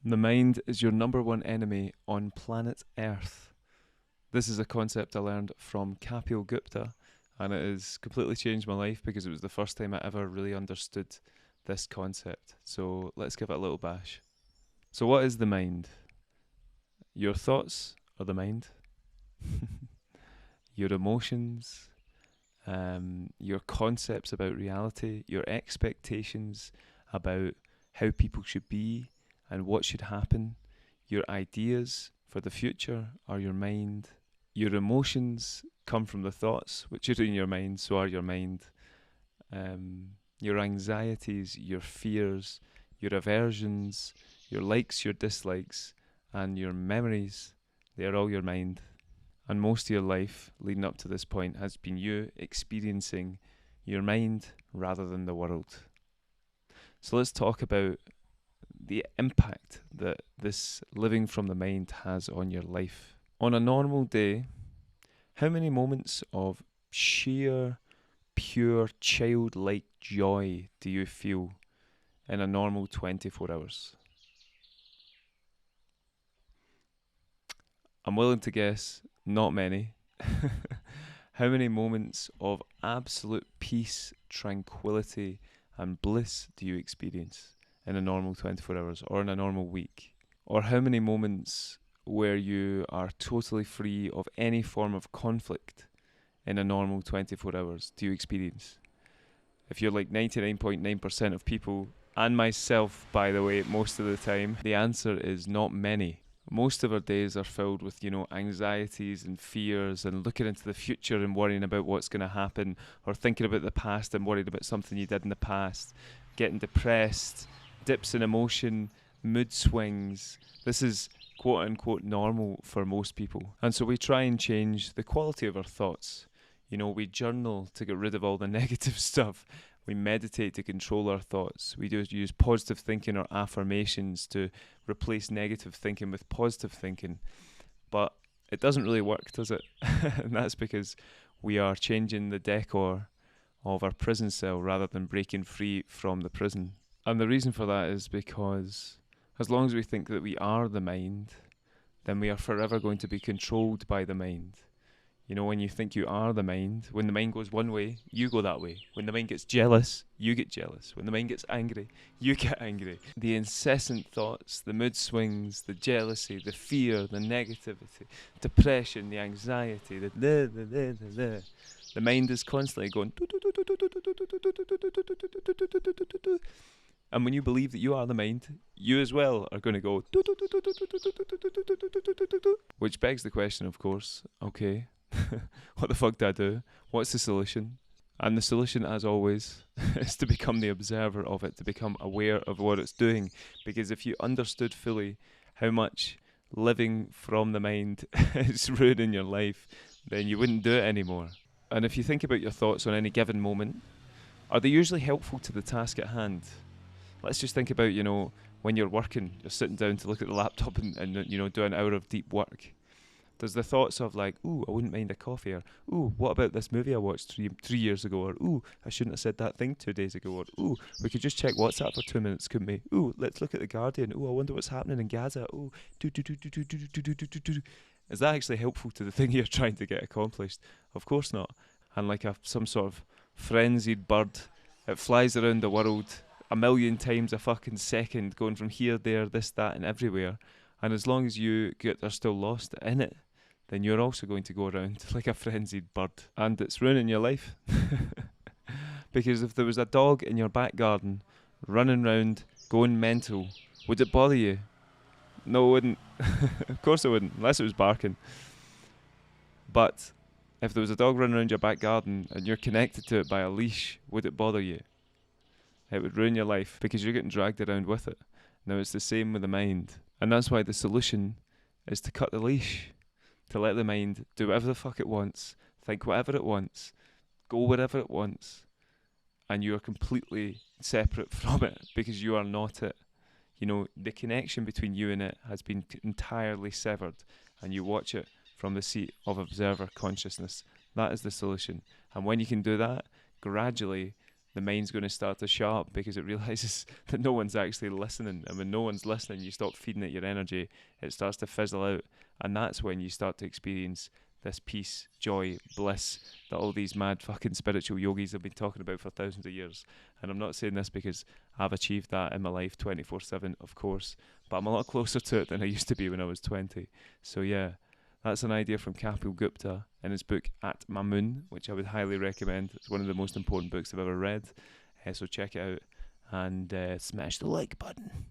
The mind is your number one enemy on planet Earth. This is a concept I learned from Kapil Gupta, and it has completely changed my life because it was the first time I ever really understood this concept. So let's give it a little bash. So, what is the mind? Your thoughts are the mind, your emotions, your concepts about reality, your expectations about how people should be and what should happen, your ideas for the future are your mind. Your emotions come from the thoughts, which are in your mind, so are your mind. Your anxieties, your fears, your aversions, your likes, your dislikes, and your memories, they are all your mind. And most of your life leading up to this point has been you experiencing your mind rather than the world. So let's talk about the impact that this living from the mind has on your life. On a normal day, how many moments of sheer, pure, childlike joy do you feel in a normal 24 hours? I'm willing to guess not many. How many moments of absolute peace, tranquility, and bliss do you experience in a normal 24 hours or in a normal week? Or how many moments where you are totally free of any form of conflict in a normal 24 hours do you experience? If you're like 99.9% of people, and myself, by the way, most of the time, the answer is not many. Most of our days are filled with, anxieties and fears and looking into the future and worrying about what's going to happen, or thinking about the past and worried about something you did in the past, getting depressed, dips in emotion, mood swings. This is quote unquote normal for most people. And so we try and change the quality of our thoughts. We journal to get rid of all the negative stuff. We meditate to control our thoughts. We do use positive thinking or affirmations to replace negative thinking with positive thinking. But it doesn't really work, does it? And that's because we are changing the decor of our prison cell rather than breaking free from the prison. And the reason for that is because as long as we think that we are the mind, then we are forever going to be controlled by the mind. When you think you are the mind, when the mind goes one way, you go that way. When the mind gets jealous, you get jealous. When the mind gets angry, you get angry. The incessant thoughts, the mood swings, the jealousy, the fear, the negativity, depression, the anxiety, the mind is constantly going. And when you believe that you are the mind, you as well are going to go. Which begs the question, of course, okay, what the fuck do I do? What's the solution? And the solution, as always, is to become the observer of it, to become aware of what it's doing. Because if you understood fully how much living from the mind is ruining your life, then you wouldn't do it anymore. And if you think about your thoughts on any given moment, are they usually helpful to the task at hand? Let's just think about, when you're working, you're sitting down to look at the laptop and do an hour of deep work. There's the thoughts of like, ooh, I wouldn't mind a coffee, or ooh, what about this movie I watched three years ago, or ooh, I shouldn't have said that thing 2 days ago, or ooh, we could just check WhatsApp for 2 minutes, couldn't we? Ooh, let's look at the Guardian. Ooh, I wonder what's happening in Gaza. Ooh, do. Is that actually helpful to the thing you're trying to get accomplished? Of course not. And like some sort of frenzied bird, it flies around the world a million times a fucking second, going from here, there, this, that, and everywhere. And as long as are still lost in it, then you're also going to go around like a frenzied bird. And it's ruining your life. Because if there was a dog in your back garden, running round, going mental, would it bother you? No, it wouldn't. Of course it wouldn't, unless it was barking. But if there was a dog running around your back garden and you're connected to it by a leash, would it bother you? It would ruin your life because you're getting dragged around with it. Now it's the same with the mind. And that's why the solution is to cut the leash. To let the mind do whatever the fuck it wants, think whatever it wants, go wherever it wants, and you are completely separate from it because you are not it. The connection between you and it has been entirely severed, and you watch it from the seat of observer consciousness. That is the solution. And when you can do that, gradually the mind's going to start to shut up because it realizes that no one's actually listening. And when no one's listening, you stop feeding it your energy, it starts to fizzle out. And that's when you start to experience this peace, joy, bliss that all these mad fucking spiritual yogis have been talking about for thousands of years. And I'm not saying this because I've achieved that in my life 24/7, of course, but I'm a lot closer to it than I used to be when I was 20. So yeah, that's an idea from Kapil Gupta in his book Atmamun, which I would highly recommend. It's one of the most important books I've ever read. So check it out and smash the like button.